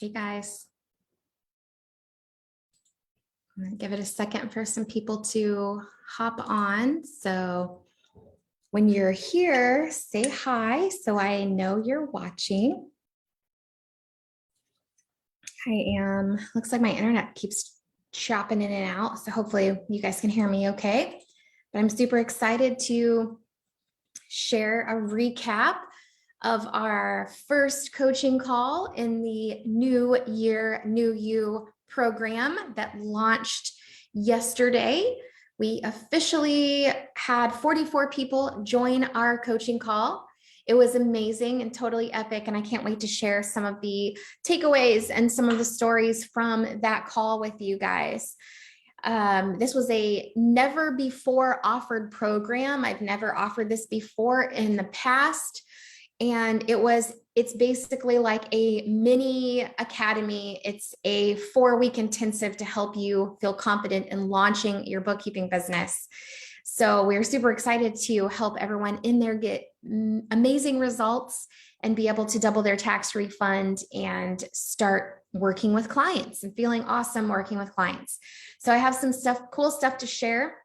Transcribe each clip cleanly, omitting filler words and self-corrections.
Hey guys, I'm gonna give it a second for some people to hop on. So when you're here, say hi so I know you're watching. Looks like my internet keeps chopping in and out. So hopefully you guys can hear me okay. But I'm super excited to share a recap of our first coaching call in the New Year, New You program that launched yesterday. We officially had 44 people join our coaching call. It was amazing and totally epic, and I can't wait to share some of the takeaways and some of the stories from that call with you guys. This was a never before offered program. I've never offered this before in the past. And it's basically like a mini academy. It's a 4-week intensive to help you feel confident in launching your bookkeeping business. So we're super excited to help everyone in there get amazing results and be able to double their tax refund and start working with clients and feeling awesome working with clients. So I have some cool stuff to share.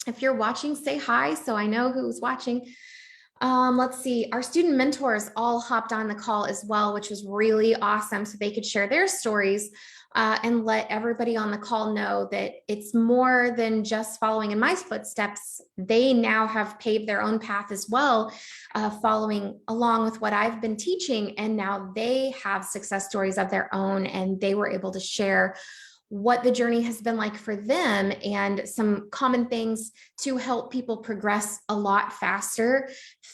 If you're watching, say hi so I know who's watching. Let's see, our student mentors all hopped on the call as well, which was really awesome. So they could share their stories and let everybody on the call know that it's more than just following in my footsteps. They now have paved their own path as well, following along with what I've been teaching. And now they have success stories of their own, and they were able to share what the journey has been like for them and some common things to help people progress a lot faster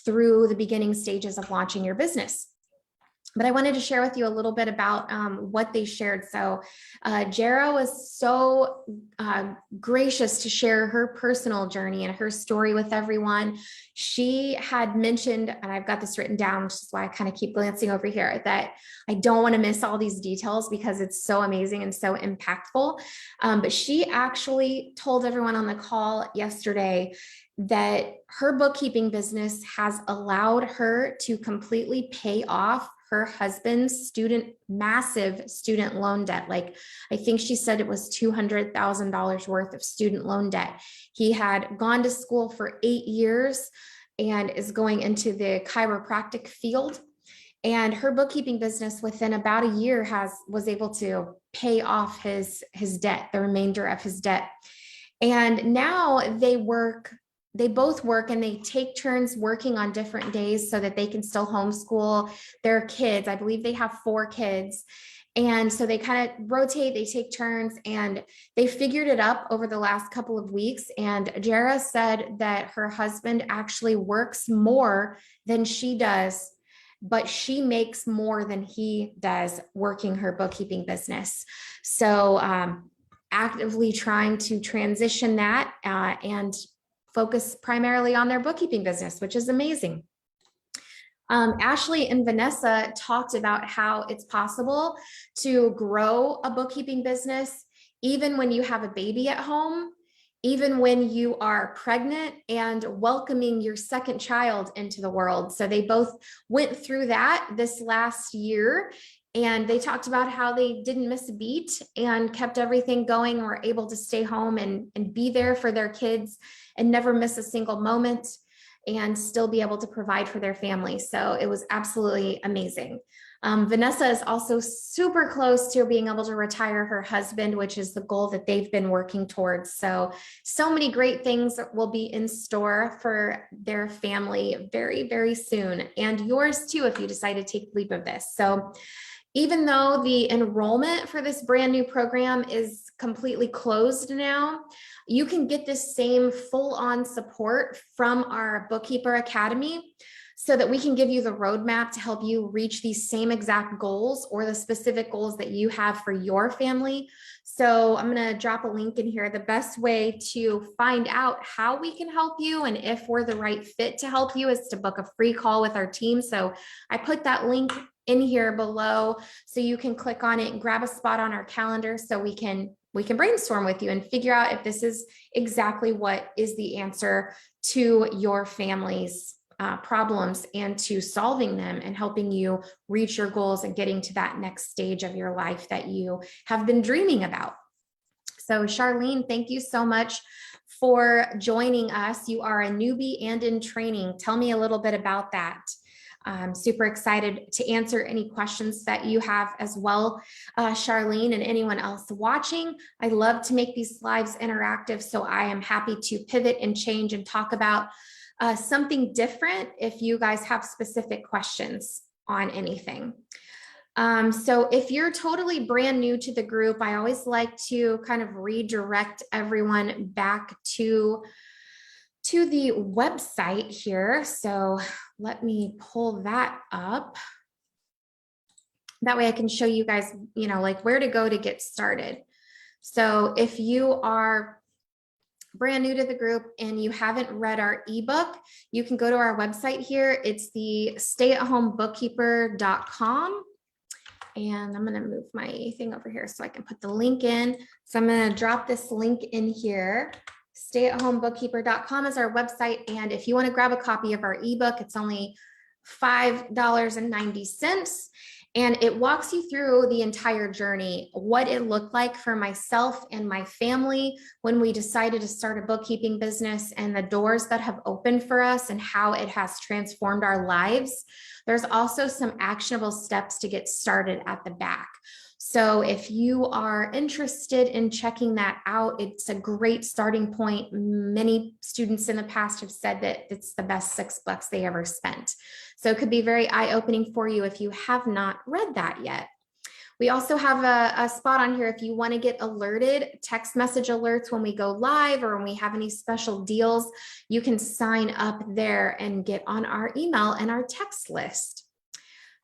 through the beginning stages of launching your business. But I wanted to share with you a little bit about what they shared. So Jara was so gracious to share her personal journey and her story with everyone. She had mentioned, and I've got this written down, which is why I kind of keep glancing over here, that I don't want to miss all these details because it's so amazing and so impactful. But she actually told everyone on the call yesterday that her bookkeeping business has allowed her to completely pay off her husband's massive student loan debt. Like, I think she said it was $200,000 worth of student loan debt. He had gone to school for 8 years and is going into the chiropractic field. And her bookkeeping business within about a year was able to pay off his debt, the remainder of his debt. And now they both work and they take turns working on different days so that they can still homeschool their kids. I believe they have 4 kids. And so they kind of rotate, they take turns, and they figured it up over the last couple of weeks. And Jara said that her husband actually works more than she does, but she makes more than he does working her bookkeeping business. So actively trying to transition that and focus primarily on their bookkeeping business, which is amazing. Ashley and Vanessa talked about how it's possible to grow a bookkeeping business even when you have a baby at home, even when you are pregnant and welcoming your second child into the world. So they both went through that this last year. And they talked about how they didn't miss a beat and kept everything going and were able to stay home and be there for their kids and never miss a single moment and still be able to provide for their family. So it was absolutely amazing. Vanessa is also super close to being able to retire her husband, which is the goal that they've been working towards. So many great things will be in store for their family very, very soon, and yours too, if you decide to take the leap of this. So even though the enrollment for this brand new program is completely closed now, you can get this same full-on support from our Bookkeeper Academy so that we can give you the roadmap to help you reach these same exact goals or the specific goals that you have for your family. So I'm going to drop a link in here. The best way to find out how we can help you and if we're the right fit to help you is to book a free call with our team. So I put that link in here below so you can click on it and grab a spot on our calendar so we can brainstorm with you and figure out if this is exactly what is the answer to your family's problems and to solving them and helping you reach your goals and getting to that next stage of your life that you have been dreaming about. So Charlene, thank you so much for joining us. You are a newbie and in training. Tell me a little bit about that. I'm super excited to answer any questions that you have as well, Charlene, and anyone else watching. I love to make these lives interactive, so I am happy to pivot and change and talk about something different if you guys have specific questions on anything. So if you're totally brand new to the group, I always like to kind of redirect everyone back to the website here. So let me pull that up. That way I can show you guys, like where to go to get started. So if you are brand new to the group and you haven't read our ebook, you can go to our website here. It's the stayatHomeBookkeeper.com. And I'm going to move my thing over here so I can put the link in. So I'm going to drop this link in here. StayatHomeBookkeeper.com is our website. And if you want to grab a copy of our ebook, it's only $5.90. And it walks you through the entire journey, what it looked like for myself and my family when we decided to start a bookkeeping business, and the doors that have opened for us and how it has transformed our lives. There's also some actionable steps to get started at the back. So if you are interested in checking that out, it's a great starting point. Many students in the past have said that it's the best $6 they ever spent. So it could be very eye-opening for you if you have not read that yet. We also have a spot on here if you want to get alerted, text message alerts when we go live or when we have any special deals. You can sign up there and get on our email and our text list.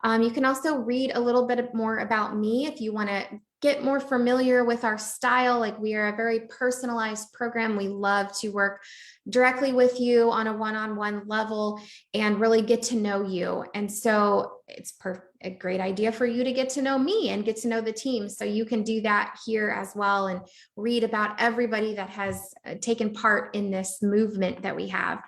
You can also read a little bit more about me if you want to get more familiar with our style. Like, we are a very personalized program. We love to work directly with you on a one-on-one level and really get to know you. And so it's a great idea for you to get to know me and get to know the team. So you can do that here as well and read about everybody that has taken part in this movement that we have.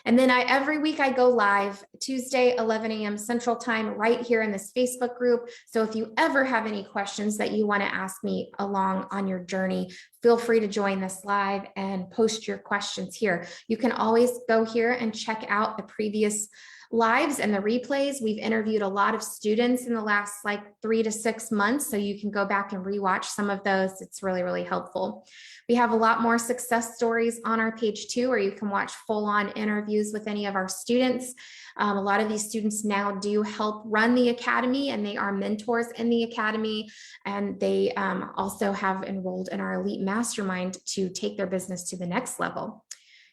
And then every week I go live Tuesday, 11 a.m. Central Time, right here in this Facebook group. So if you ever have any questions that you want to ask me along on your journey, feel free to join this live and post your questions here. You can always go here and check out the previous lives and the replays. We've interviewed a lot of students in the last 3 to 6 months, so you can go back and rewatch some of those. It's really, really helpful. We have a lot more success stories on our page too, where you can watch full-on interviews with any of our students. A lot of these students now do help run the academy, and they are mentors in the academy, and they also have enrolled in our elite mastermind to take their business to the next level.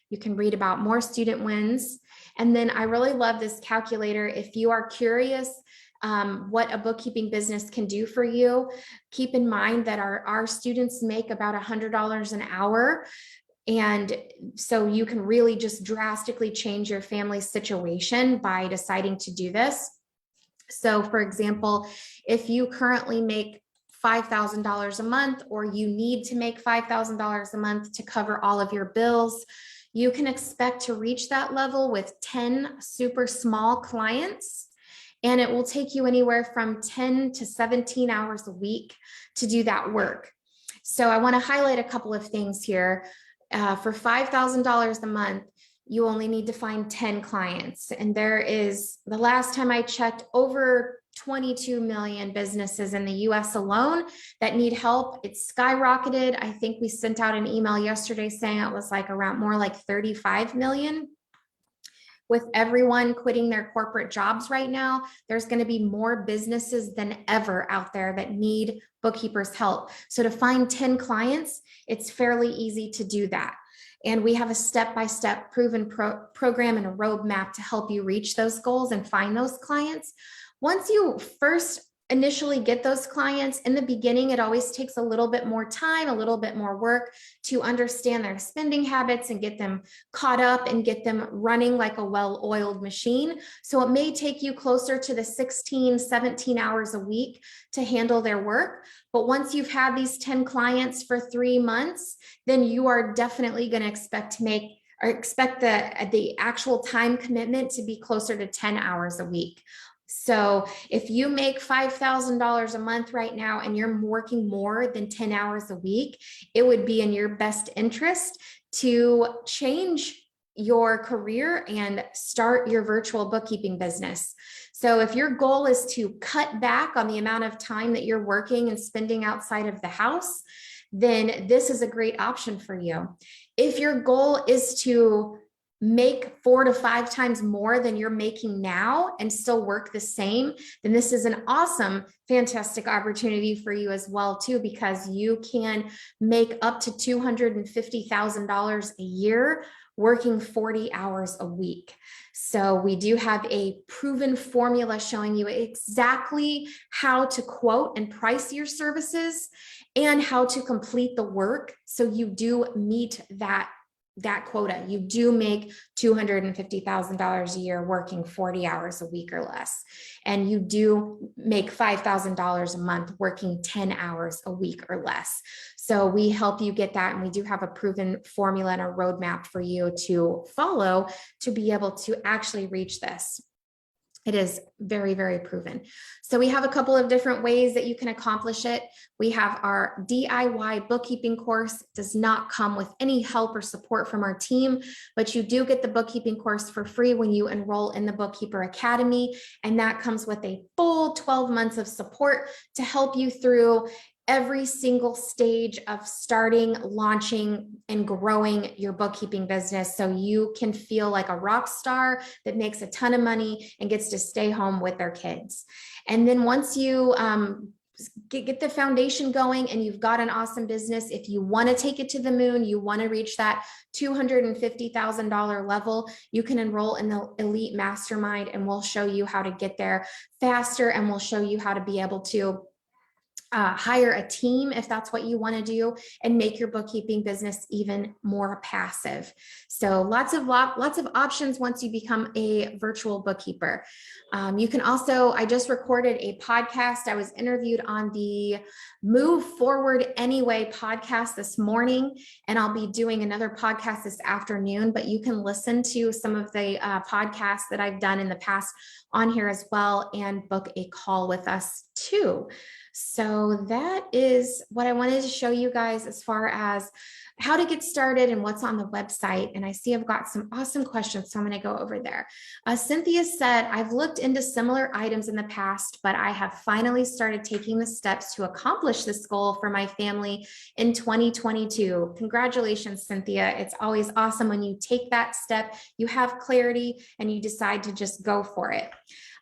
You can read about more student wins. And then I really love this calculator. If you are curious what a bookkeeping business can do for you, keep in mind that our students make about $100 an hour. And so you can really just drastically change your family's situation by deciding to do this. So for example, if you currently make $5,000 a month, or you need to make $5,000 a month to cover all of your bills, you can expect to reach that level with 10 super small clients, and it will take you anywhere from 10 to 17 hours a week to do that work. So I want to highlight a couple of things here. For $5,000 a month, you only need to find 10 clients. And there is, the last time I checked, over 22 million businesses in the US alone that need help. It's skyrocketed. I think we sent out an email yesterday saying it was around more like 35 million. With everyone quitting their corporate jobs right now, there's going to be more businesses than ever out there that need bookkeepers' help. So to find 10 clients, it's fairly easy to do that. And we have a step-by-step proven program and a roadmap to help you reach those goals and find those clients. Once you first initially get those clients, in the beginning, it always takes a little bit more time, a little bit more work to understand their spending habits and get them caught up and get them running like a well-oiled machine. So it may take you closer to the 16, 17 hours a week to handle their work. But once you've had these 10 clients for 3 months, then you are definitely going to expect to make or expect the actual time commitment to be closer to 10 hours a week. So if you make $5,000 a month right now and you're working more than 10 hours a week, it would be in your best interest to change your career and start your virtual bookkeeping business. So if your goal is to cut back on the amount of time that you're working and spending outside of the house, then this is a great option for you. If your goal is to make 4 to 5 times more than you're making now and still work the same, then this is an awesome, fantastic opportunity for you as well too, because you can make up to $250,000 a year working 40 hours a week. So we do have a proven formula showing you exactly how to quote and price your services and how to complete the work so you do meet that quota. You do make $250,000 a year working 40 hours a week or less. And you do make $5,000 a month working 10 hours a week or less. So we help you get that. And we do have a proven formula and a roadmap for you to follow to be able to actually reach this. It is very, very proven. So we have a couple of different ways that you can accomplish it. We have our DIY bookkeeping course. It does not come with any help or support from our team, but you do get the bookkeeping course for free when you enroll in the Bookkeeper Academy. And that comes with a full 12 months of support to help you through every single stage of starting, launching, and growing your bookkeeping business so you can feel like a rock star that makes a ton of money and gets to stay home with their kids. And then once you get the foundation going and you've got an awesome business, if you want to take it to the moon, you want to reach that $250,000 level, you can enroll in the Elite Mastermind and we'll show you how to get there faster, and we'll show you how to be able to hire a team if that's what you want to do, and make your bookkeeping business even more passive. So lots of options once you become a virtual bookkeeper. You can also, I just recorded a podcast. I was interviewed on the Move Forward Anyway podcast this morning, and I'll be doing another podcast this afternoon, but you can listen to some of the podcasts that I've done in the past on here as well and book a call with us too. So that is what I wanted to show you guys as far as how to get started and what's on the website. And I see I've got some awesome questions, so I'm going to go over there. Cynthia said, I've looked into similar items in the past, but I have finally started taking the steps to accomplish this goal for my family in 2022. Congratulations, Cynthia. It's always awesome when you take that step, you have clarity, and you decide to just go for it.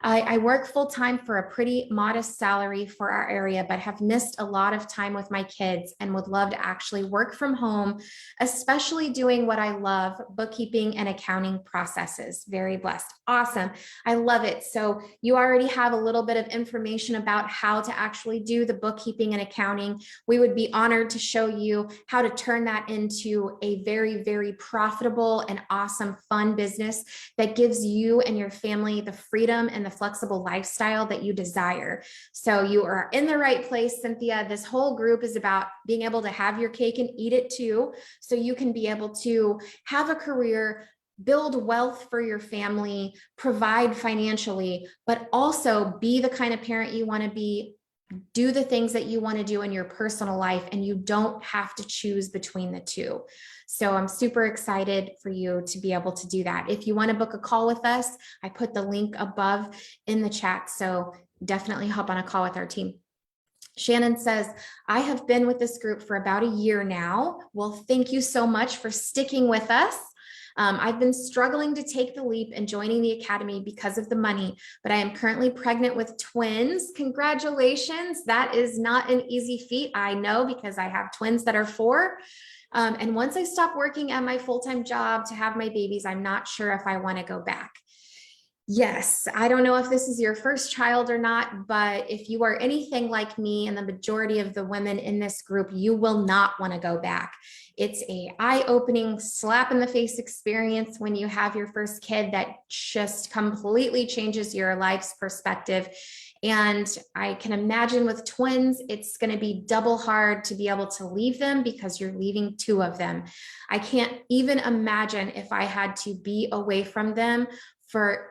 I work full-time for a pretty modest salary for our area, but have missed a lot of time with my kids and would love to actually work from home, especially doing what I love, bookkeeping and accounting processes. Very blessed. Awesome. I love it. So you already have a little bit of information about how to actually do the bookkeeping and accounting. We would be honored to show you how to turn that into a very, very profitable and awesome, fun business that gives you and your family the freedom and the flexible lifestyle that you desire. So you are in the right place, Cynthia. This whole group is about being able to have your cake and eat it too, so you can be able to have a career, build wealth for your family, provide financially, but also be the kind of parent you want to be, do the things that you want to do in your personal life, and you don't have to choose between the two. So I'm super excited for you to be able to do that. If you want to book a call with us, I put the link above in the chat. So definitely hop on a call with our team. Shannon says, I have been with this group for about a year now. Well, thank you so much for sticking with us. I've been struggling to take the leap and joining the academy because of the money, but I am currently pregnant with twins. Congratulations. That is not an easy feat. I know, because I have twins that are 4. And once I stop working at my full-time job to have my babies, I'm not sure if I want to go back. Yes, I don't know if this is your first child or not, but if you are anything like me and the majority of the women in this group, you will not want to go back. It's an eye-opening, slap in the face experience when you have your first kid that just completely changes your life's perspective. And I can imagine with twins, it's going to be double hard to be able to leave them because you're leaving two of them. I can't even imagine if I had to be away from them for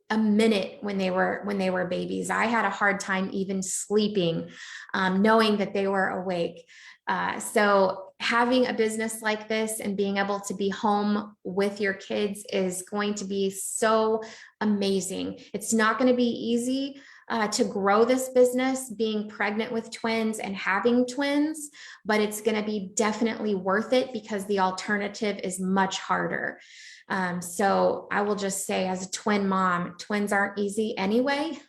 a minute when they were babies. I had a hard time even sleeping, knowing that they were awake. So having a business like this and being able to be home with your kids is going to be so amazing. It's not going to be easy to grow this business, being pregnant with twins and having twins, but it's going to be definitely worth it because the alternative is much harder. So I will just say, as a twin mom, twins aren't easy anyway.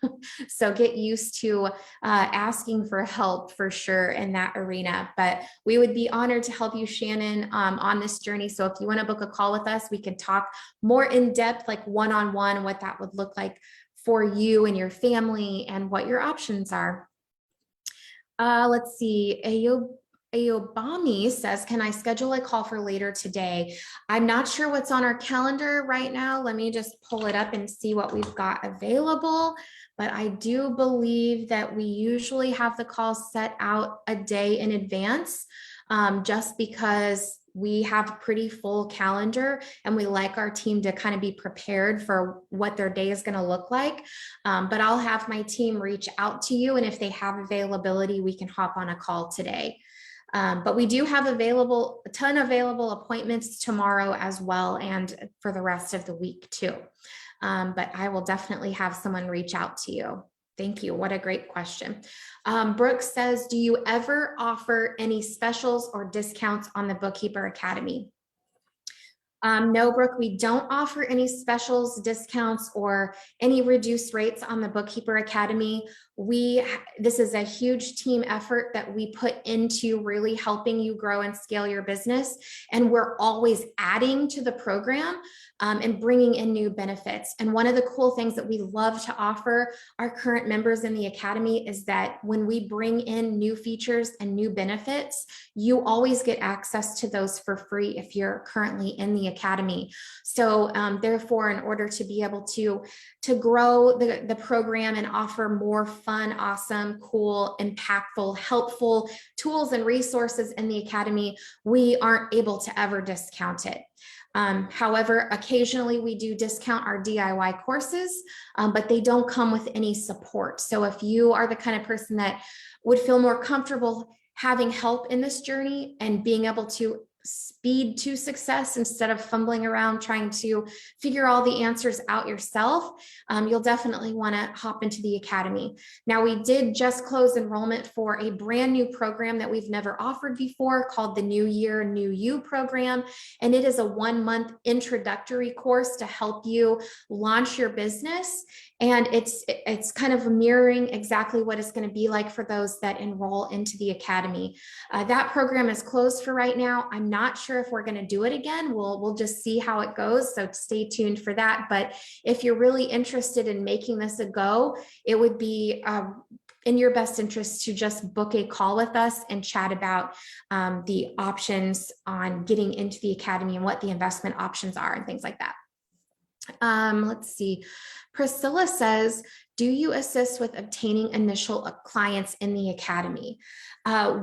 So get used to asking for help for sure in that arena. But we would be honored to help you, Shannon, on this journey. So if you want to book a call with us, we can talk more in depth, like one-on-one, what that would look like for you and your family and what your options are. Let's see. Ayobami says, can I schedule a call for later today? I'm not sure what's on our calendar right now. Let me just pull it up and see what we've got available. But I do believe that we usually have the call set out a day in advance, just because we have a pretty full calendar and we like our team to kind of be prepared for what their day is going to look like. But I'll have my team reach out to you, and if they have availability, we can hop on a call today. But we do have a ton of available appointments tomorrow as well, and for the rest of the week too. But I will definitely have someone reach out to you. Thank you. What a great question. Brooke says, do you ever offer any specials or discounts on the Bookkeeper Academy? No, Brooke, we don't offer any specials, discounts, or any reduced rates on the Bookkeeper Academy. This is a huge team effort that we put into really helping you grow and scale your business. And we're always adding to the program and bringing in new benefits. And one of the cool things that we love to offer our current members in the Academy is that when we bring in new features and new benefits, you always get access to those for free if you're currently in the Academy. So therefore, in order to be able to grow the program and offer more fun, awesome, cool, impactful, helpful tools and resources in the Academy, we aren't able to ever discount it. However, occasionally we do discount our DIY courses, but they don't come with any support. So if you are the kind of person that would feel more comfortable having help in this journey and being able to speed to success instead of fumbling around trying to figure all the answers out yourself, you'll definitely want to hop into the Academy. Now, we did just close enrollment for a brand new program that we've never offered before called the New Year, New You program. And it is a 1-month introductory course to help you launch your business. And it's kind of mirroring exactly what it's going to be like for those that enroll into the Academy. That program is closed for right now. I'm not sure if we're going to do it again. We'll just see how it goes. So stay tuned for that. But if you're really interested in making this a go, it would be in your best interest to just book a call with us and chat about the options on getting into the Academy and what the investment options are and things like that. Let's see. Priscilla says, do you assist with obtaining initial clients in the Academy?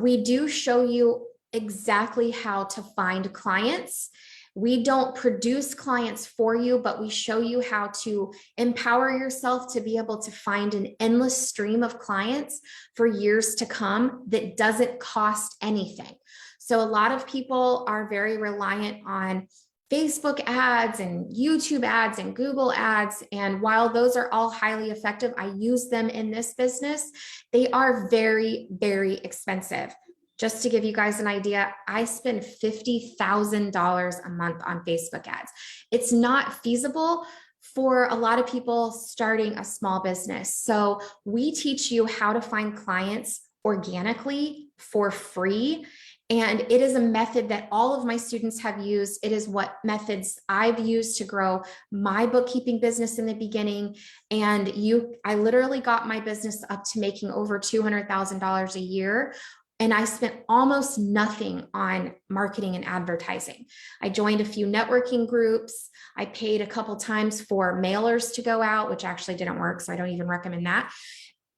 We do show you exactly how to find clients. We don't produce clients for you, but we show you how to empower yourself to be able to find an endless stream of clients for years to come that doesn't cost anything. So a lot of people are very reliant on Facebook ads and YouTube ads and Google ads. And while those are all highly effective, I use them in this business. They are very, very expensive. Just to give you guys an idea, I spend $50,000 a month on Facebook ads. It's not feasible for a lot of people starting a small business. So we teach you how to find clients organically for free. And it is a method that all of my students have used. It is what methods I've used to grow my bookkeeping business in the beginning. And I literally got my business up to making over $200,000 a year. And I spent almost nothing on marketing and advertising. I joined a few networking groups. I paid a couple times for mailers to go out, which actually didn't work, so I don't even recommend that.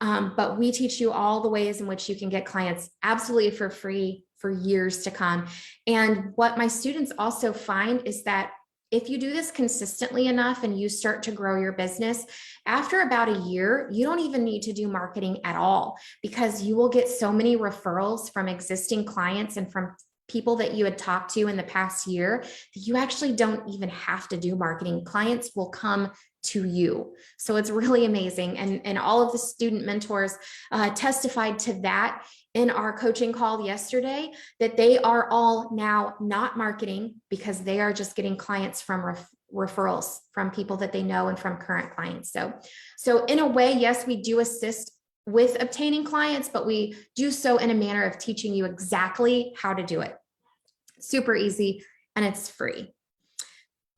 But we teach you all the ways in which you can get clients absolutely for free for years to come. And what my students also find is that if you do this consistently enough and you start to grow your business, after about a year, you don't even need to do marketing at all, because you will get so many referrals from existing clients and from people that you had talked to in the past year that you actually don't even have to do marketing. Clients will come to you. So it's really amazing. And all of the student mentors testified to that in our coaching call yesterday, that they are all now not marketing because they are just getting clients from referrals from people that they know and from current clients. So in a way, yes, we do assist with obtaining clients, but we do so in a manner of teaching you exactly how to do it. Super easy, and it's free.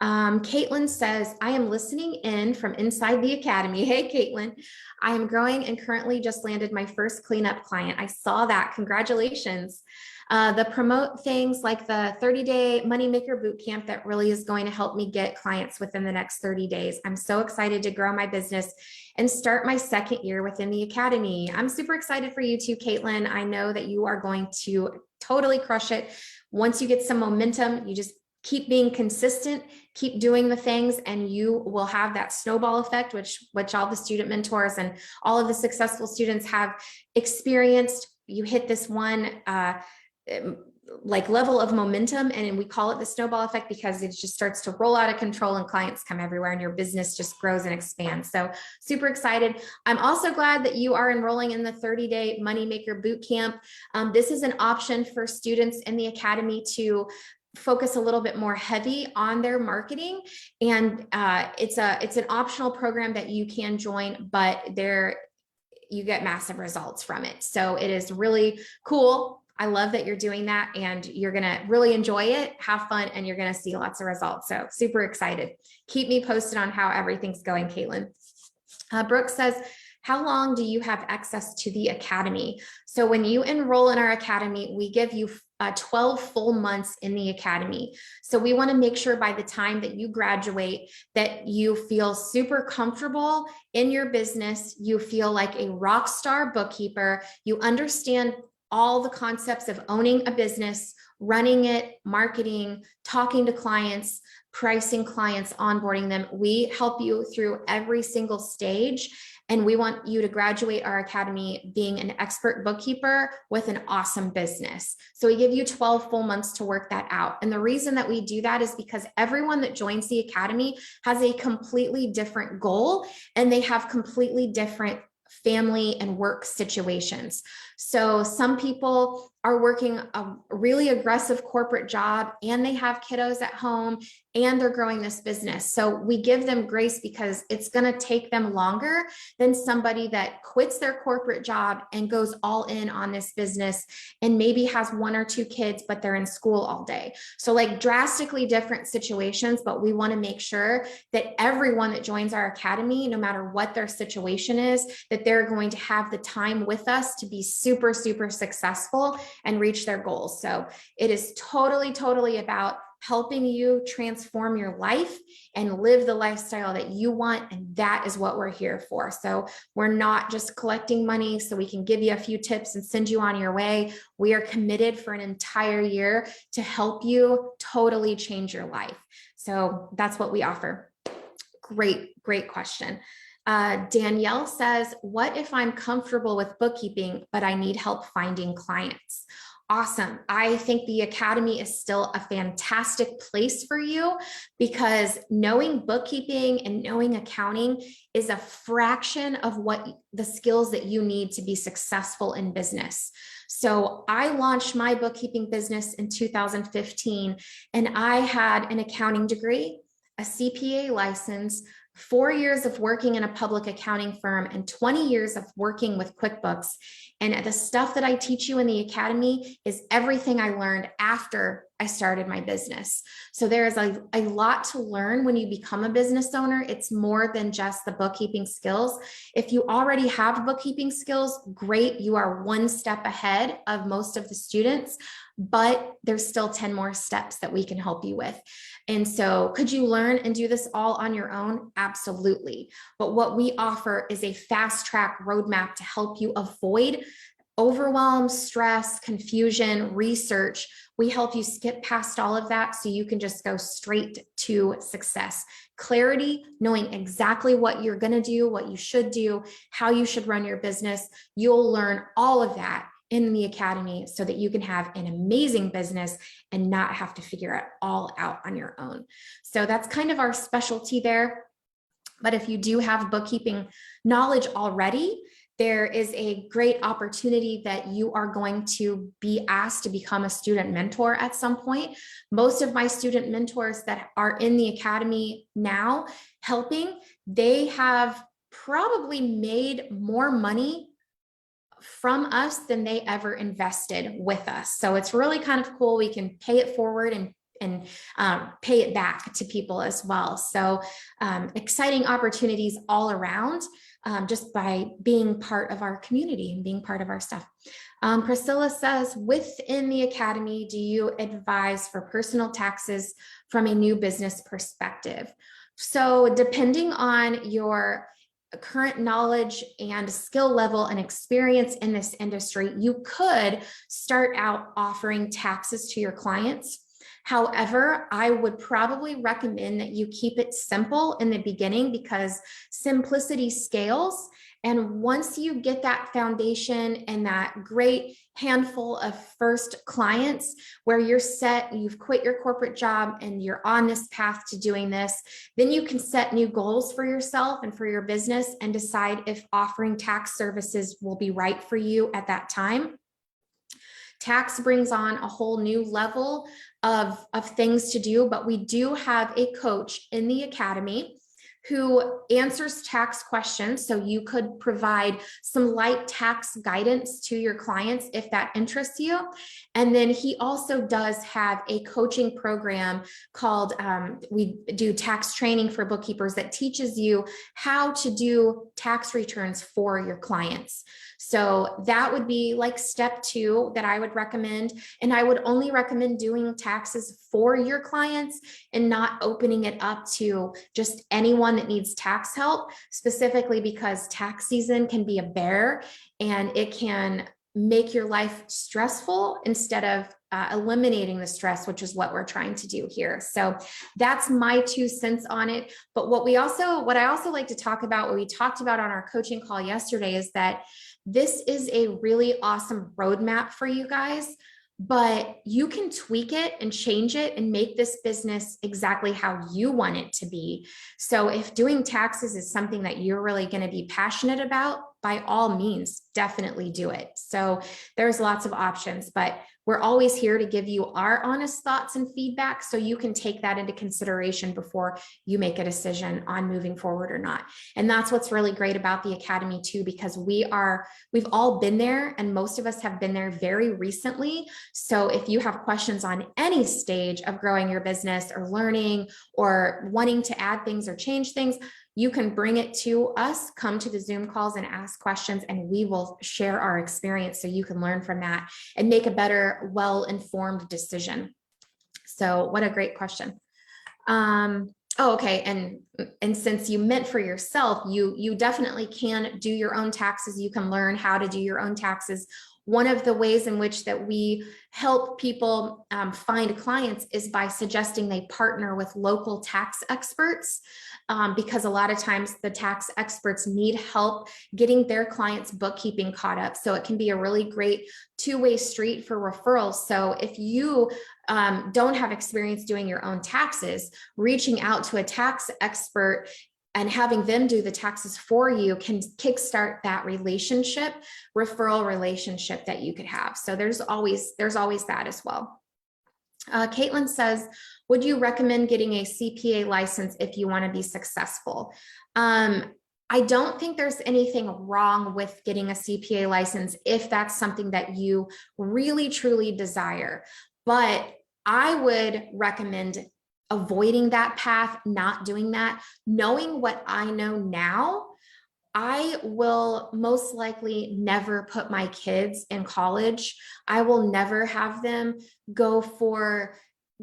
Caitlin says, I am listening in from inside the academy. Hey, Caitlin, I am growing and currently just landed my first cleanup client. I saw that. Congratulations. The promote things like the 30-day Moneymaker Bootcamp that really is going to help me get clients within the next 30 days. I'm so excited to grow my business and start my second year within the academy. I'm super excited for you too, Caitlin. I know that you are going to totally crush it. Once you get some momentum, you just keep being consistent, keep doing the things, and you will have that snowball effect, which all the student mentors and all of the successful students have experienced. You hit this one like level of momentum, and we call it the snowball effect because it just starts to roll out of control and clients come everywhere and your business just grows and expands. So super excited. I'm also glad that you are enrolling in the 30-day Moneymaker Bootcamp. This is an option for students in the academy to focus a little bit more heavy on their marketing. And it's an optional program that you can join, but you get massive results from it. So it is really cool. I love that you're doing that, and you're going to really enjoy it, have fun, and you're going to see lots of results. So super excited. Keep me posted on how everything's going, Caitlin. Brooke says, how long do you have access to the academy? So when you enroll in our academy, we give you 12 full months in the academy. So we want to make sure by the time that you graduate that you feel super comfortable in your business. You feel like a rock star bookkeeper. You understand all the concepts of owning a business, running it, marketing, talking to clients, pricing clients, onboarding them. We help you through every single stage. And we want you to graduate our academy being an expert bookkeeper with an awesome business. So we give you 12 full months to work that out. And the reason that we do that is because everyone that joins the academy has a completely different goal, and they have completely different family and work situations. So some people are working a really aggressive corporate job and they have kiddos at home and they're growing this business. So we give them grace because it's going to take them longer than somebody that quits their corporate job and goes all in on this business and maybe has one or two kids, but they're in school all day. So like drastically different situations, but we want to make sure that everyone that joins our academy, no matter what their situation is, that they're going to have the time with us to be super, super successful and reach their goals. So it is totally about helping you transform your life and live the lifestyle that you want. And that is what we're here for. So we're not just collecting money so we can give you a few tips and send you on your way. We are committed for an entire year to help you totally change your life. So that's what we offer. Great question. Danielle says, what if I'm comfortable with bookkeeping, but I need help finding clients? Awesome. I think the academy is still a fantastic place for you because knowing bookkeeping and knowing accounting is a fraction of what the skills that you need to be successful in business. So I launched my bookkeeping business in 2015, and I had an accounting degree, a CPA license, 4 years of working in a public accounting firm, and 20 years of working with QuickBooks. And the stuff that I teach you in the academy is everything I learned after I started my business. So there is a lot to learn when you become a business owner. It's more than just the bookkeeping skills. If you already have bookkeeping skills, great. You are one step ahead of most of the students, but there's still 10 more steps that we can help you with. And so could you learn and do this all on your own? Absolutely. But what we offer is a fast track roadmap to help you avoid overwhelm, stress, confusion, research. We help you skip past all of that so you can just go straight to success. Clarity, knowing exactly what you're going to do, what you should do, how you should run your business. You'll learn all of that in the academy so that you can have an amazing business and not have to figure it all out on your own. So that's kind of our specialty there. But if you do have bookkeeping knowledge already, there is a great opportunity that you are going to be asked to become a student mentor at some point. Most of my student mentors that are in the academy now helping, they have probably made more money from us than they ever invested with us. So it's really kind of cool. We can pay it forward and pay it back to people as well. So exciting opportunities all around. Just by being part of our community and being part of our stuff. Priscilla says, within the academy, do you advise for personal taxes from a new business perspective? So depending on your current knowledge and skill level and experience in this industry, you could start out offering taxes to your clients. However, I would probably recommend that you keep it simple in the beginning because simplicity scales. And once you get that foundation and that great handful of first clients where you're set, you've quit your corporate job and you're on this path to doing this, then you can set new goals for yourself and for your business and decide if offering tax services will be right for you at that time. Tax brings on a whole new level of things to do, but we do have a coach in the academy who answers tax questions. So you could provide some light tax guidance to your clients if that interests you. And then he also does have a coaching program called, we do tax training for bookkeepers that teaches you how to do tax returns for your clients. So that would be like step 2 that I would recommend. And I would only recommend doing taxes for your clients and not opening it up to just anyone that needs tax help, specifically because tax season can be a bear and it can make your life stressful instead of eliminating the stress, which is what we're trying to do here. So that's my 2 cents on it. But what I also like to talk about, what we talked about on our coaching call yesterday, is that this is a really awesome roadmap for you guys, but you can tweak it and change it and make this business exactly how you want it to be. So if doing taxes is something that you're really going to be passionate about, by all means, definitely do it. So there's lots of options, but we're always here to give you our honest thoughts and feedback so you can take that into consideration before you make a decision on moving forward or not. And that's what's really great about the academy too, because we've all been there and most of us have been there very recently. So if you have questions on any stage of growing your business or learning or wanting to add things or change things, you can bring it to us, come to the Zoom calls and ask questions, and we will share our experience so you can learn from that and make a better, well-informed decision. So what a great question. Okay. And since you meant for yourself, you definitely can do your own taxes. You can learn how to do your own taxes. One of the ways in which that we help people find clients is by suggesting they partner with local tax experts, because a lot of times the tax experts need help getting their clients' bookkeeping caught up. So it can be a really great two-way street for referrals. So if you don't have experience doing your own taxes, reaching out to a tax expert and having them do the taxes for you can kickstart that referral relationship that you could have. So there's always that as well. Caitlin says, would you recommend getting a CPA license if you want to be successful? I don't think there's anything wrong with getting a CPA license if that's something that you really, truly desire. But I would recommend avoiding that path, not doing that. Knowing what I know now, I will most likely never put my kids in college. I will never have them go for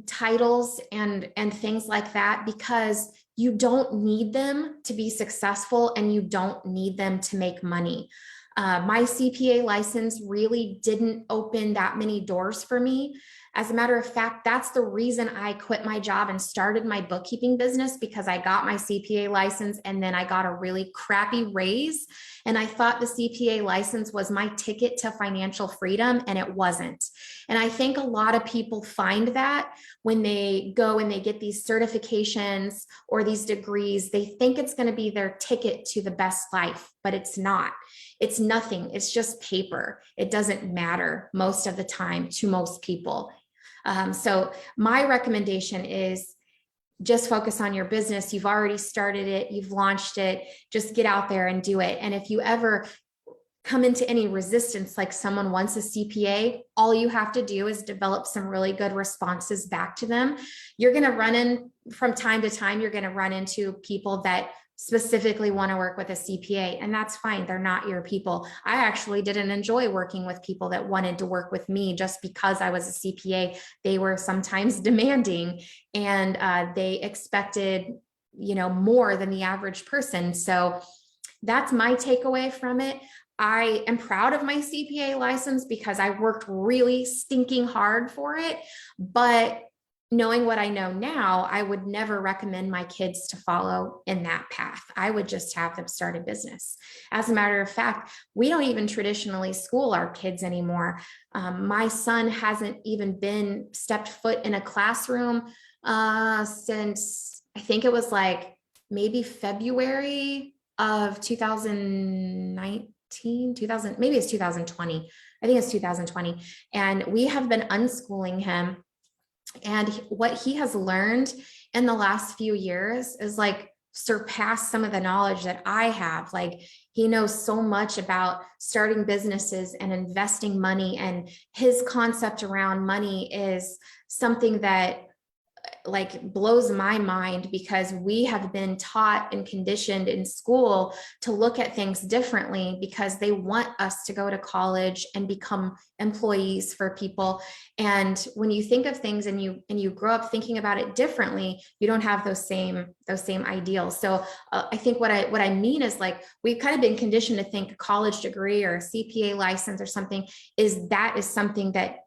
titles and things like that, because you don't need them to be successful and you don't need them to make money. My CPA license really didn't open that many doors for me. As a matter of fact, that's the reason I quit my job and started my bookkeeping business, because I got my CPA license and then I got a really crappy raise. And I thought the CPA license was my ticket to financial freedom, and it wasn't. And I think a lot of people find that when they go and they get these certifications or these degrees, they think it's going to be their ticket to the best life, but it's not. It's nothing. It's just paper. It doesn't matter most of the time to most people. So my recommendation is just focus on your business. You've already started it. You've launched it. Just get out there and do it. And if you ever come into any resistance, like someone wants a CPA, all you have to do is develop some really good responses back to them. You're going to run in from time to time, you're going to run into people that specifically want to work with a CPA, and that's fine. They're not your people. I actually didn't enjoy working with people that wanted to work with me just because I was a CPA. They were sometimes demanding, and they expected, more than the average person. So that's my takeaway from it. I am proud of my CPA license because I worked really stinking hard for it, but knowing what I know now, I would never recommend my kids to follow in that path. I would just have them start a business. As a matter of fact, we don't even traditionally school our kids anymore. My son hasn't even stepped foot in a classroom since, I think it was like maybe February of 2019, maybe it's 2020. I think it's 2020. And we have been unschooling him. And what he has learned in the last few years is like surpass some of the knowledge that I have. Like, he knows so much about starting businesses and investing money, and his concept around money is something that like blows my mind, because we have been taught and conditioned in school to look at things differently, because they want us to go to college and become employees for people. And when you think of things and you grow up thinking about it differently, you don't have those same ideals. So I think what I mean is, like, we've kind of been conditioned to think a college degree or a CPA license or something is something that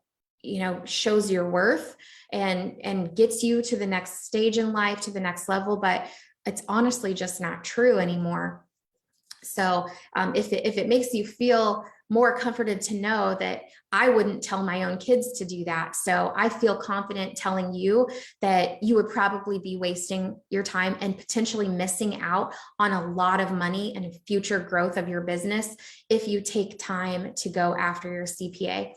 shows your worth and gets you to the next stage in life, to the next level, but it's honestly just not true anymore. So if it makes you feel more comforted to know that I wouldn't tell my own kids to do that. So I feel confident telling you that you would probably be wasting your time and potentially missing out on a lot of money and future growth of your business if you take time to go after your CPA.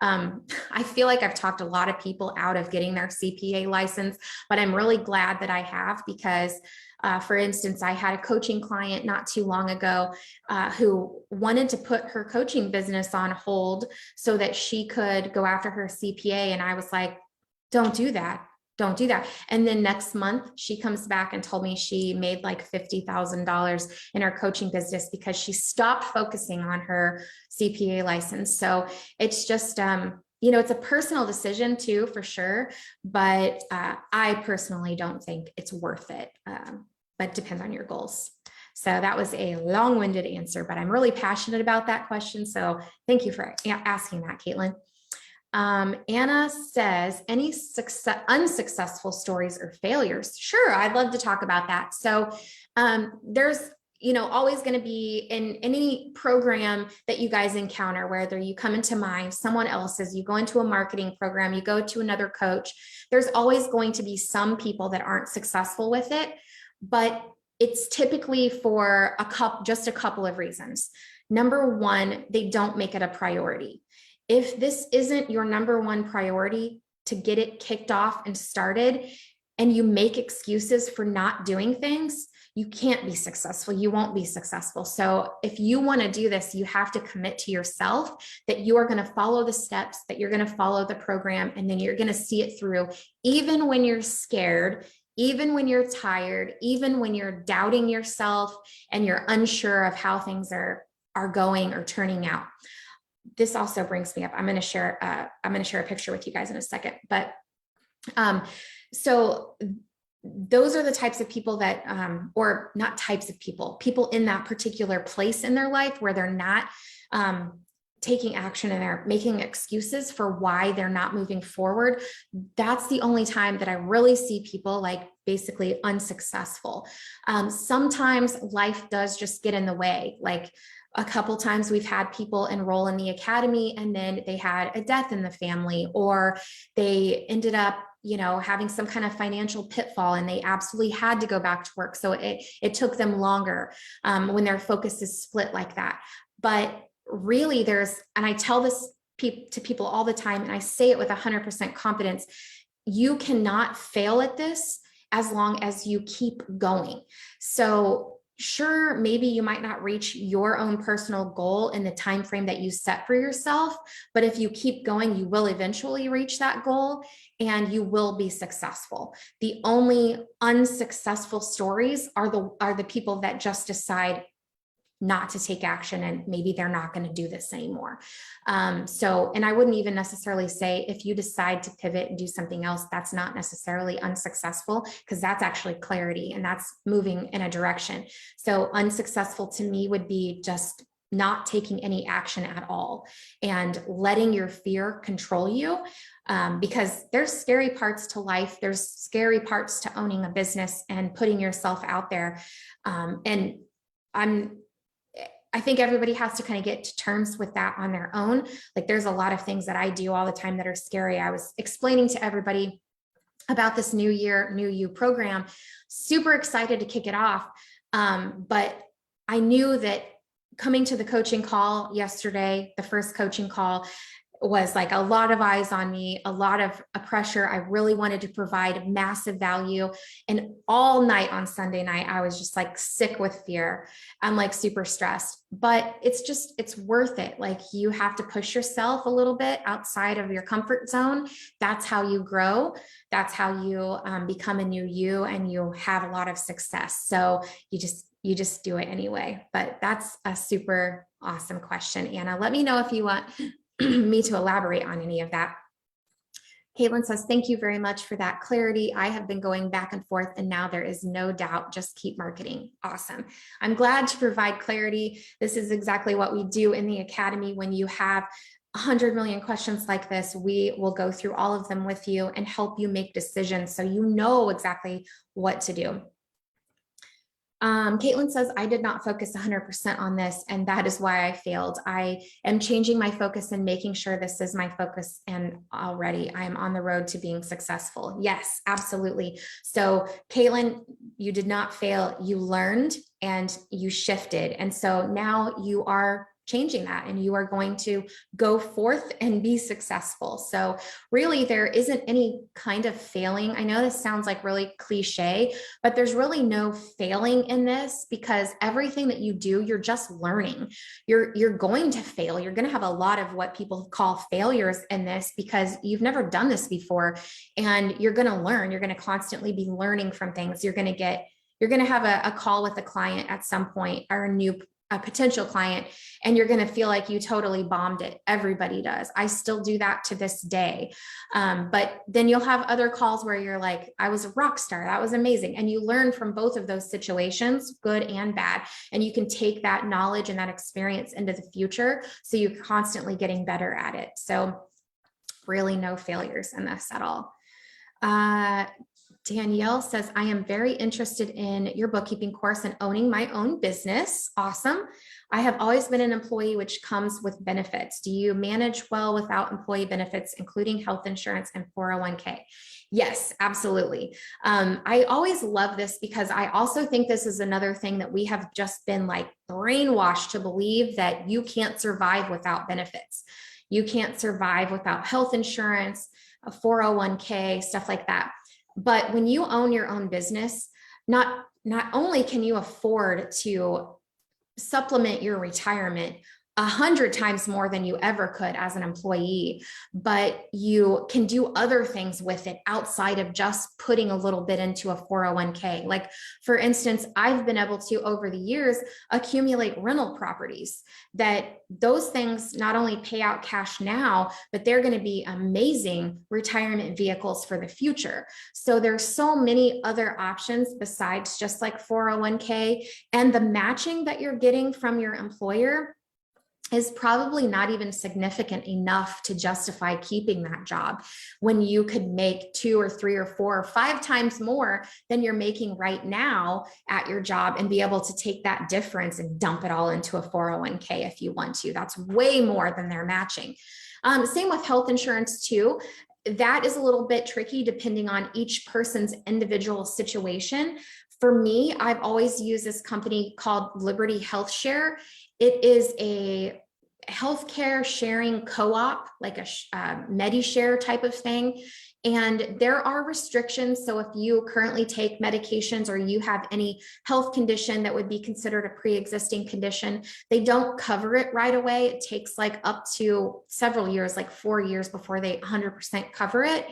I feel like I've talked a lot of people out of getting their CPA license, but I'm really glad that I have, because for instance, I had a coaching client not too long ago who wanted to put her coaching business on hold so that she could go after her CPA. And I was like, don't do that. Don't do that. And then next month, she comes back and told me she made like $50,000 in her coaching business because she stopped focusing on her CPA license. So it's just, it's a personal decision too, for sure. But I personally don't think it's worth it, but it depends on your goals. So that was a long-winded answer, but I'm really passionate about that question. So thank you for asking that, Caitlin. Anna says, any unsuccessful stories or failures? Sure, I'd love to talk about that. So there's always going to be in any program that you guys encounter, whether you come into mine, someone else's, you go into a marketing program, you go to another coach, there's always going to be some people that aren't successful with it, but it's typically for just a couple of reasons. Number one, they don't make it a priority. If this isn't your number one priority to get it kicked off and started, and you make excuses for not doing things, you can't be successful. You won't be successful. So if you want to do this, you have to commit to yourself that you are going to follow the steps, that you're going to follow the program, and then you're going to see it through, even when you're scared, even when you're tired, even when you're doubting yourself and you're unsure of how things are going or turning out. This also brings me up. I'm going to share a picture with you guys in a second, but so those are the types of people that, or not types of people in that particular place in their life where they're not taking action and they're making excuses for why they're not moving forward. That's the only time that I really see people like basically unsuccessful. Sometimes life does just get in the way. Like a couple times we've had people enroll in the academy and then they had a death in the family, or they ended up, having some kind of financial pitfall and they absolutely had to go back to work. So it took them longer when their focus is split like that. But really and I tell this to people all the time, and I say it with 100% confidence, you cannot fail at this as long as you keep going. So sure, maybe you might not reach your own personal goal in the time frame that you set for yourself, but if you keep going, you will eventually reach that goal and you will be successful. The only unsuccessful stories are the people that just decide not to take action and maybe they're not going to do this anymore. And I wouldn't even necessarily say if you decide to pivot and do something else, that's not necessarily unsuccessful, because that's actually clarity and that's moving in a direction. So unsuccessful to me would be just not taking any action at all and letting your fear control you. Because there's scary parts to life. There's scary parts to owning a business and putting yourself out there. And I think everybody has to kind of get to terms with that on their own. Like there's a lot of things that I do all the time that are scary. I was explaining to everybody about this New Year, New You program, super excited to kick it off. But I knew that coming to the coaching call yesterday, the first coaching call, was like a lot of eyes on me, a lot of pressure. I really wanted to provide massive value. And all night on Sunday night, I was just like sick with fear. I'm like super stressed, but it's worth it. Like you have to push yourself a little bit outside of your comfort zone. That's how you grow. That's how you become a new you, and you have a lot of success. So you just do it anyway. But that's a super awesome question, Anna. Let me know if you want me to elaborate on any of that. Caitlin says, thank you very much for that clarity. I have been going back and forth and now there is no doubt, just keep marketing. Awesome. I'm glad to provide clarity. This is exactly what we do in the academy. When you have 100 million questions like this, we will go through all of them with you and help you make decisions so you know exactly what to do. Caitlin says, I did not focus 100% on this, and that is why I failed. I am changing my focus and making sure this is my focus, and already I am on the road to being successful. Yes, absolutely. So Caitlin, you did not fail. You learned and you shifted. And so now you are changing that and you are going to go forth and be successful. So really there isn't any kind of failing. I know this sounds like really cliche, but there's really no failing in this, because everything that you do, you're just learning. You're going to fail. You're going to have a lot of what people call failures in this because you've never done this before, and you're going to learn. You're going to constantly be learning from things. You're going to have a call with a client at some point, or a potential client, and you're going to feel like you totally bombed it. Everybody does. I still do that to this day. But then you'll have other calls where you're like, I was a rock star. That was amazing. And you learn from both of those situations, good and bad. And you can take that knowledge and that experience into the future. So you're constantly getting better at it. So really no failures in this at all. Danielle says, I am very interested in your bookkeeping course and owning my own business. Awesome. I have always been an employee, which comes with benefits. Do you manage well without employee benefits, including health insurance and 401k? Yes, absolutely. I always love this because I also think this is another thing that we have just been like brainwashed to believe, that you can't survive without benefits. You can't survive without health insurance, a 401k, stuff like that. But when you own your own business, not not only can you afford to supplement your retirement 100 times more than you ever could as an employee, but you can do other things with it outside of just putting a little bit into a 401k. Like, for instance, I've been able to, over the years, accumulate rental properties that those things not only pay out cash now, but they're going to be amazing retirement vehicles for the future. So there's so many other options besides just like 401k, and the matching that you're getting from your employer is probably not even significant enough to justify keeping that job when you could make 2 or 3 or 4 or 5 times more than you're making right now at your job, and be able to take that difference and dump it all into a 401k if you want to. That's way more than they're matching. Same with health insurance too. That is a little bit tricky depending on each person's individual situation. For me, I've always used this company called Liberty Health Share. It is a healthcare sharing co-op, like a MediShare type of thing. And there are restrictions. So if you currently take medications or you have any health condition that would be considered a pre-existing condition, they don't cover it right away. It takes like up to several years, like 4 years before they 100% cover it.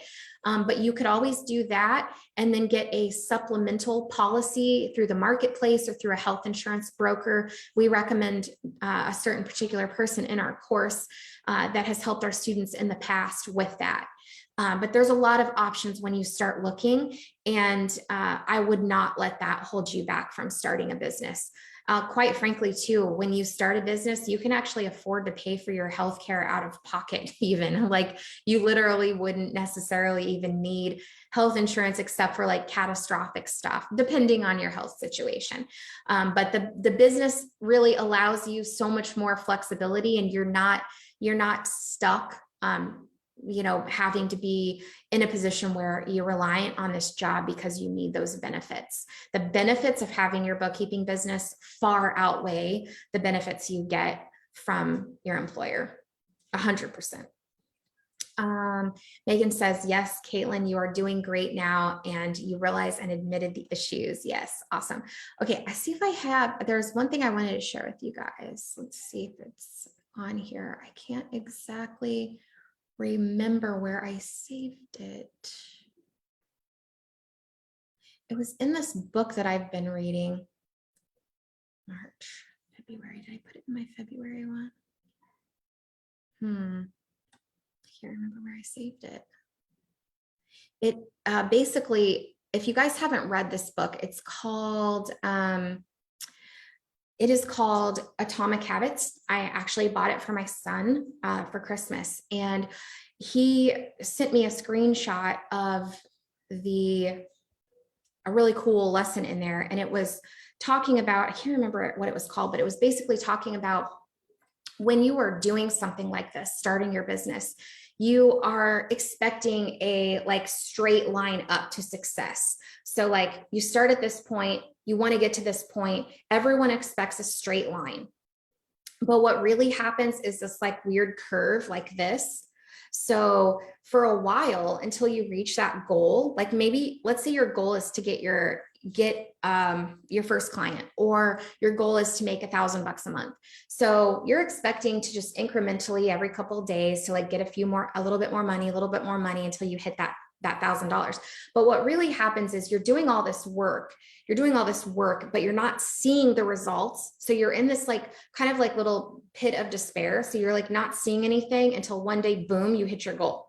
But you could always do that and then get a supplemental policy through the marketplace or through a health insurance broker. We recommend a certain particular person in our course that has helped our students in the past with that. But there's a lot of options when you start looking, and I would not let that hold you back from starting a business. Quite frankly, too, when you start a business, you can actually afford to pay for your healthcare out of pocket even. Like, you literally wouldn't necessarily even need health insurance except for like catastrophic stuff, depending on your health situation. But the business really allows you so much more flexibility, and you're not stuck having to be in a position where you're reliant on this job because you need those benefits. The benefits of having your bookkeeping business far outweigh the benefits you get from your employer, 100%. Megan says, yes, Caitlin, you are doing great now, and you realize and admitted the issues. Yes, awesome. Okay, I see if there's one thing I wanted to share with you guys. Let's see if it's on here. I can't exactly remember where I saved it. It was in this book that I've been reading. March, February. Did I put it in my February one? I can't remember where I saved it. It basically, if you guys haven't read this book, it's called it is called Atomic Habits. I actually bought it for my son for Christmas, and he sent me a screenshot of a really cool lesson in there. And it was talking about, I can't remember what it was called, but it was basically talking about when you are doing something like this, starting your business, you are expecting a like straight line up to success. So like, you start at this point, you want to get to this point. Everyone expects a straight line. But what really happens is this like weird curve like this. So for a while, until you reach that goal, like maybe let's say your goal is to get your first client, or your goal is to make $1,000 a month. So you're expecting to just incrementally every couple of days to like get a little bit more money until you hit that $1,000. But what really happens is you're doing all this work, but you're not seeing the results. So you're in this like kind of like little pit of despair. So you're like not seeing anything until one day, boom, you hit your goal.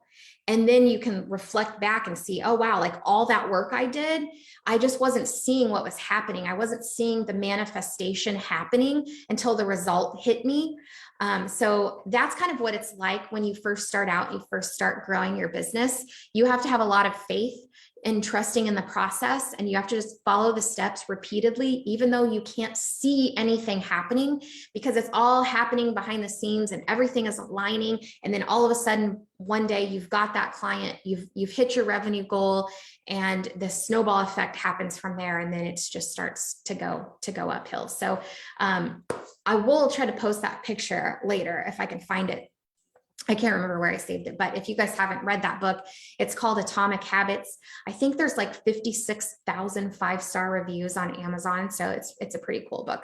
And then you can reflect back and see, oh, wow, like all that work I did, I just wasn't seeing what was happening. I wasn't seeing the manifestation happening until the result hit me. So that's kind of what it's like when you first start out, you first start growing your business. You have to have a lot of faith and trusting in the process, and you have to just follow the steps repeatedly, even though you can't see anything happening, because it's all happening behind the scenes and everything is aligning. And then all of a sudden, one day you've got that client, you've hit your revenue goal, and the snowball effect happens from there. And then it just starts to go uphill. So I will try to post that picture later if I can find it. I can't remember where I saved it, but if you guys haven't read that book, it's called Atomic Habits. I think there's like 56,000 five-star reviews on Amazon. So it's a pretty cool book.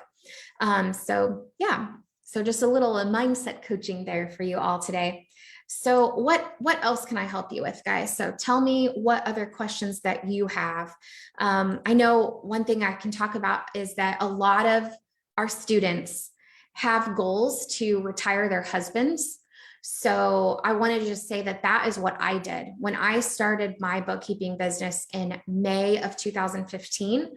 So yeah, so just a little mindset coaching there for you all today. So what else can I help you with, guys? So tell me what other questions that you have. I know one thing I can talk about is that a lot of our students have goals to retire their husbands. So I wanted to just say that that is what I did. When I started my bookkeeping business in May of 2015,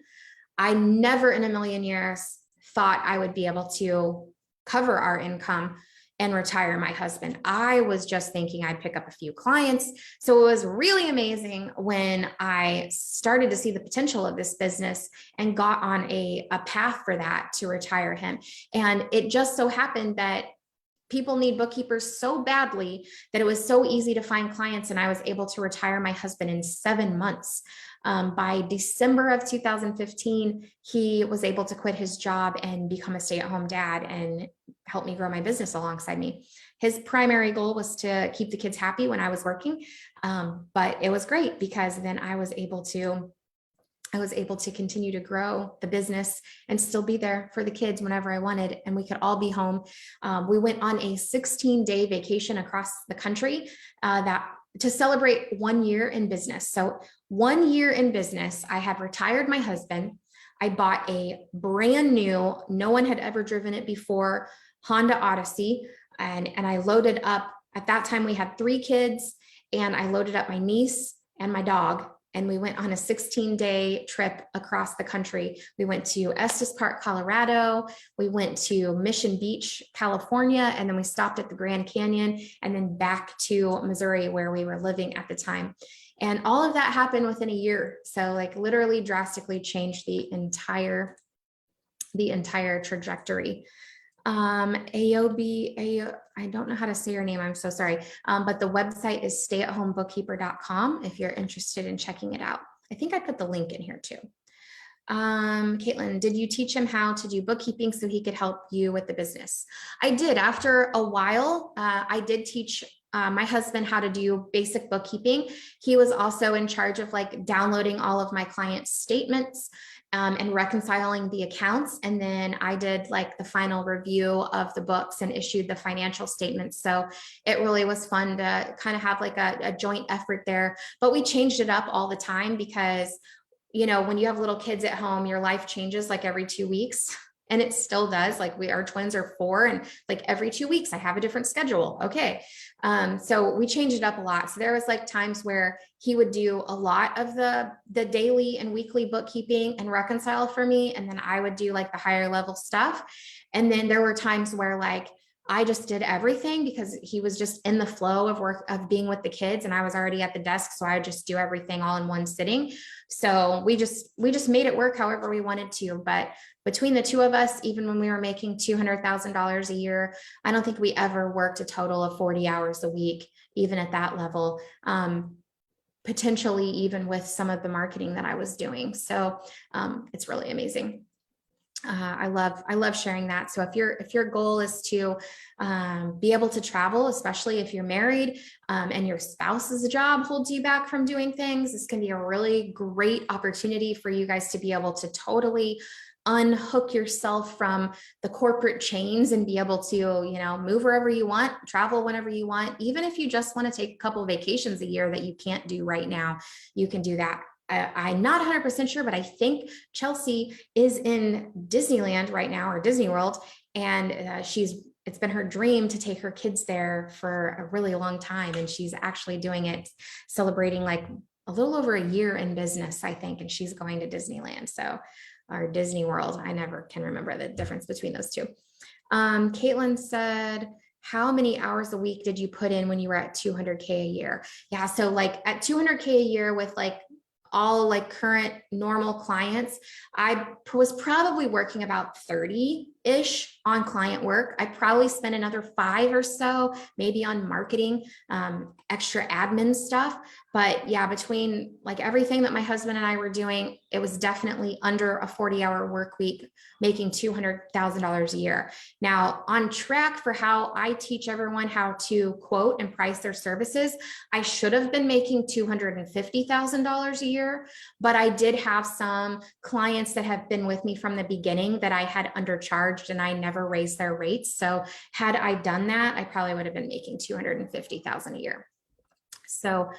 I never in a million years thought I would be able to cover our income and retire my husband. I was just thinking I'd pick up a few clients. So it was really amazing when I started to see the potential of this business and got on a path for that to retire him. And it just so happened that people need bookkeepers so badly that it was so easy to find clients, and I was able to retire my husband in 7 months. By December of 2015, he was able to quit his job and become a stay-at-home dad and help me grow my business alongside me. His primary goal was to keep the kids happy when I was working, but it was great because then I was able to continue to grow the business and still be there for the kids whenever I wanted, and we could all be home. We went on a 16-day vacation across the country to celebrate 1 year in business. So 1 year in business, I had retired my husband. I bought a brand new, no one had ever driven it before, Honda Odyssey, and I loaded up. At that time, we had 3 kids, and I loaded up my niece and my dog. And we went on a 16-day trip across the country. We went to Estes Park, Colorado. We went to Mission Beach, California, and then we stopped at the Grand Canyon and then back to Missouri where we were living at the time. And all of that happened within a year. So like literally drastically changed the entire trajectory. Aobi, I don't know how to say your name. I'm so sorry. But the website is stayatHomeBookkeeper.com if you're interested in checking it out. I think I put the link in here too. Caitlin, did you teach him how to do bookkeeping so he could help you with the business? I did. After a while, I did teach my husband how to do basic bookkeeping. He was also in charge of like downloading all of my clients' statements and reconciling the accounts. And then I did like the final review of the books and issued the financial statements. So it really was fun to kind of have like a joint effort there, but we changed it up all the time because, you know, when you have little kids at home, your life changes like every 2 weeks. And it still does. Like our twins are 4 and like every 2 weeks I have a different schedule. Okay. So we changed it up a lot. So there was like times where he would do a lot of the daily and weekly bookkeeping and reconcile for me. And then I would do like the higher level stuff. And then there were times where like I just did everything because he was just in the flow of work, of being with the kids, and I was already at the desk. So I would just do everything all in one sitting. So we just made it work however we wanted to. But between the two of us, even when we were making $200,000 a year, I don't think we ever worked a total of 40 hours a week, even at that level, potentially even with some of the marketing that I was doing. So it's really amazing. I love sharing that. So if your goal is to be able to travel, especially if you're married and your spouse's job holds you back from doing things, this can be a really great opportunity for you guys to be able to totally unhook yourself from the corporate chains and be able to, you know, move wherever you want, travel whenever you want. Even if you just want to take a couple of vacations a year that you can't do right now, you can do that. I'm not 100% sure, but I think Chelsea is in Disneyland right now, or Disney World. And it's been her dream to take her kids there for a really long time. And she's actually doing it, celebrating like a little over a year in business, I think. And she's going to Disneyland. So, or Disney World. I never can remember the difference between those two. Caitlin said, how many hours a week did you put in when you were at 200K a year? Yeah. So like at 200K a year with like all like current normal clients, I was probably working about 30-ish on client work. I probably spent another 5 or so, maybe on marketing, extra admin stuff. But yeah, between like everything that my husband and I were doing, it was definitely under a 40-hour work week, making $200,000 a year. Now, on track for how I teach everyone how to quote and price their services, I should have been making $250,000 a year, but I did have some clients that have been with me from the beginning that I had undercharged and I never raised their rates. So had I done that, I probably would have been making $250,000 a year. So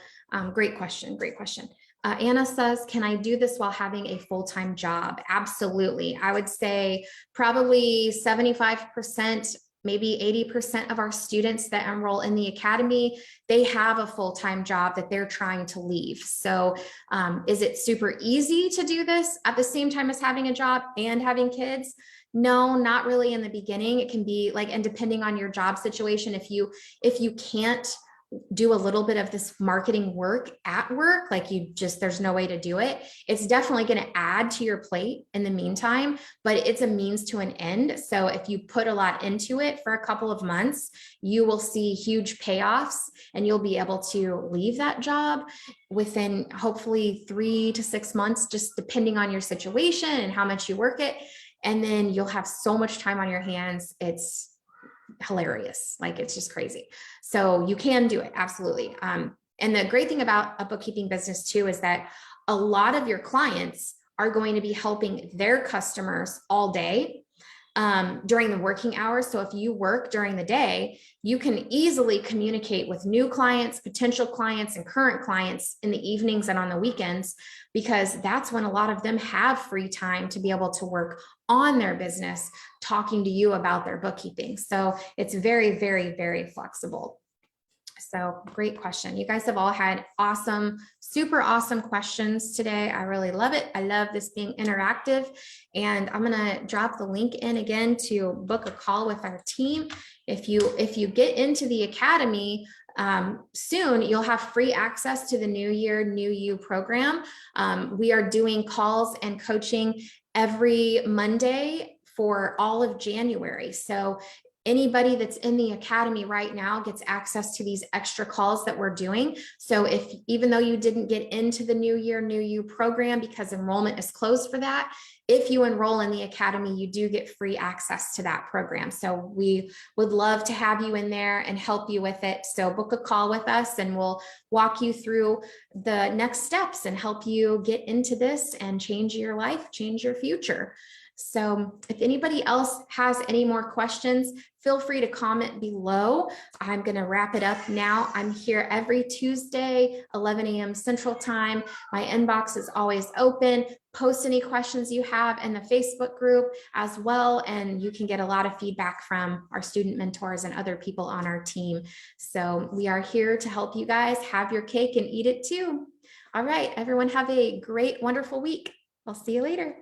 great question. Great question. Anna says, can I do this while having a full-time job? Absolutely. I would say probably 75%, maybe 80% of our students that enroll in the academy, they have a full-time job that they're trying to leave. So is it super easy to do this at the same time as having a job and having kids? No, not really in the beginning. It can be like, and depending on your job situation, if you can't do a little bit of this marketing work at work, like there's no way to do it, it's definitely going to add to your plate in the meantime, but it's a means to an end. So if you put a lot into it for a couple of months, you will see huge payoffs and you'll be able to leave that job within hopefully 3 to 6 months, just depending on your situation and how much you work it. And then you'll have so much time on your hands. It's hilarious. Like, it's just crazy. So you can do it. Absolutely. And the great thing about a bookkeeping business too, is that a lot of your clients are going to be helping their customers all day during the working hours. So if you work during the day, you can easily communicate with new clients, potential clients, and current clients in the evenings and on the weekends, because that's when a lot of them have free time to be able to work on their business, talking to you about their bookkeeping. So it's very, very, very flexible. So great question. You guys have all had awesome, super awesome questions today. I really love it. I love this being interactive, and I'm going to drop the link in again to book a call with our team. If you get into the academy, soon you'll have free access to the New Year, New You program. We are doing calls and coaching every Monday for all of January. So anybody that's in the academy right now gets access to these extra calls that we're doing. So even though you didn't get into the New Year, New You program because enrollment is closed for that, if you enroll in the academy, you do get free access to that program. So we would love to have you in there and help you with it. So book a call with us and we'll walk you through the next steps and help you get into this and change your life, change your future. So if anybody else has any more questions, feel free to comment below. I'm going to wrap it up now. I'm here every Tuesday, 11 a.m. Central Time. My inbox is always open. Post any questions you have in the Facebook group as well, and you can get a lot of feedback from our student mentors and other people on our team. So we are here to help you guys have your cake and eat it too. All right, everyone, have a great, wonderful week. I'll see you later.